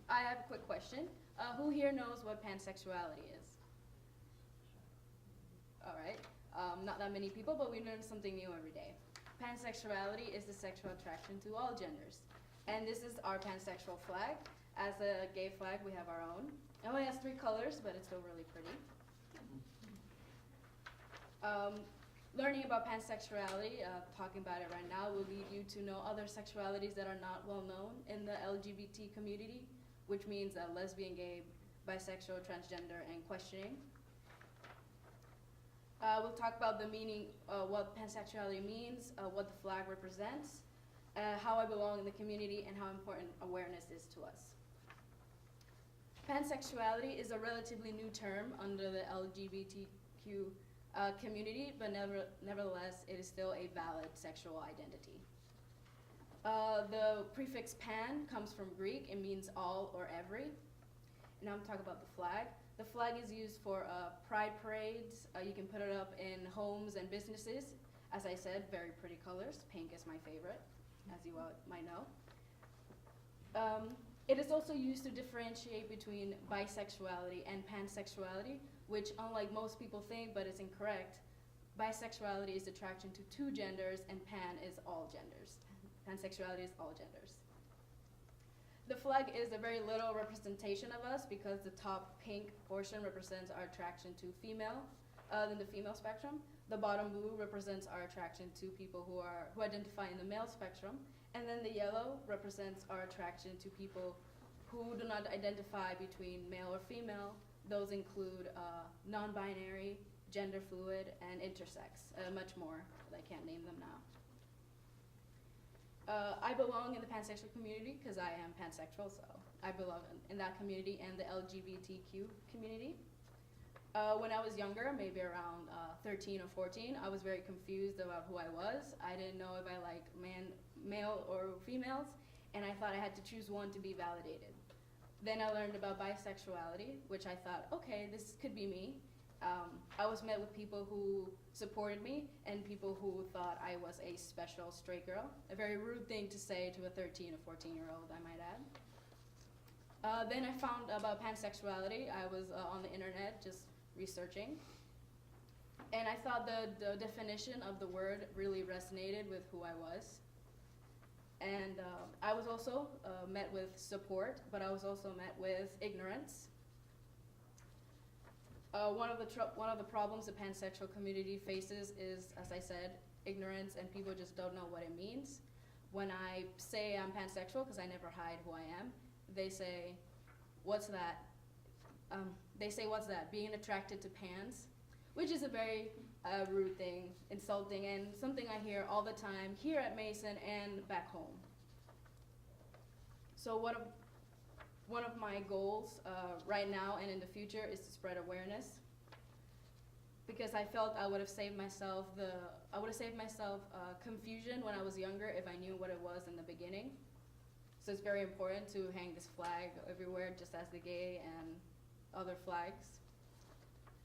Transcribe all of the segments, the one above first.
I have a quick question. Who here knows what pansexuality is? All right. Not that many people, but we learn something new every day. Pansexuality is the sexual attraction to all genders. And this is our pansexual flag. As a gay flag, we have our own. It only has 3 colors, but it's still really pretty. Learning about pansexuality, talking about it right now, will lead you to know other sexualities that are not well known in the LGBT community, which means lesbian, gay, bisexual, transgender, and questioning. We'll talk about the meaning, what pansexuality means, what the flag represents, how I belong in the community, and how important awareness is to us. Pansexuality is a relatively new term under the LGBTQ community, but nevertheless, it is still a valid sexual identity. The prefix pan comes from Greek. It means all or every. Now I'm talking about the flag. The flag is used for pride parades. You can put it up in homes and businesses. As I said, very pretty colors. Pink is my favorite, as you might know. It is also used to differentiate between bisexuality and pansexuality, which, unlike most people think, but it's incorrect, bisexuality is attraction to 2 genders and pan is all genders. Pansexuality is all genders. The flag is a very little representation of us because the top pink portion represents our attraction to female, in the female spectrum. The bottom blue represents our attraction to people who identify in the male spectrum. And then the yellow represents our attraction to people who do not identify between male or female. Those include non-binary, gender fluid, and intersex, much more, but I can't name them now. I belong in the pansexual community because I am pansexual, so I belong in that community and the LGBTQ community. When I was younger, maybe around 13 or 14, I was very confused about who I was. I didn't know if I liked male or females, and I thought I had to choose one to be validated. Then I learned about bisexuality, which I thought, okay, this could be me. I was met with people who supported me and people who thought I was a special straight girl. A very rude thing to say to a 13 or 14-year-old, I might add. Then I found about pansexuality. I was on the internet just researching. And I thought the definition of the word really resonated with who I was. And I was also met with support, but I was also met with ignorance. One of the problems the pansexual community faces is, as I said, ignorance, and people just don't know what it means. When I say I'm pansexual, because I never hide who I am, they say, what's that? What's that? Being attracted to pans, which is a very rude thing, insulting, and something I hear all the time here at Mason and back home. So one of my goals right now and in the future is to spread awareness, because I felt I would have saved myself confusion when I was younger if I knew what it was in the beginning. So it's very important to hang this flag everywhere, just as the gay and other flags.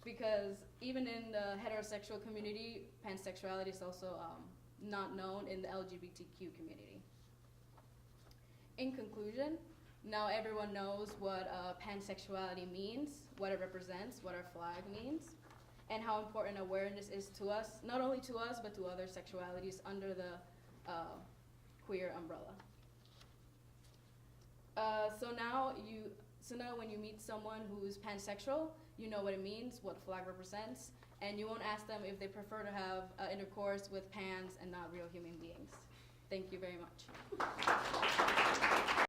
Because even in the heterosexual community, pansexuality is also not known in the LGBTQ community. In conclusion, now everyone knows what pansexuality means, what it represents, what our flag means, and how important awareness is to us, not only to us, but to other sexualities under the queer umbrella. So now when you meet someone who's pansexual, you know what it means, what the flag represents, and you won't ask them if they prefer to have intercourse with pans and not real human beings. Thank you very much.